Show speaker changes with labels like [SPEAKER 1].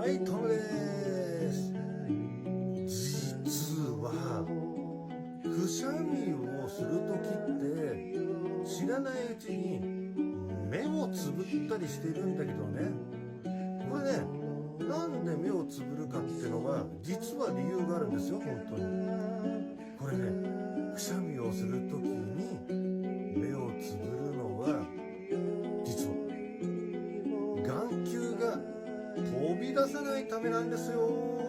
[SPEAKER 1] はい、トムです。実はくしゃみをするときって知らないうちに目をつぶったりしてるんだけどね、これね、なんで目をつぶるかっていうのは実は理由があるんですよ。本当にこれね、くしゃみをするときに目をつぶるのは実は眼球が飛び出さないためなんですよ。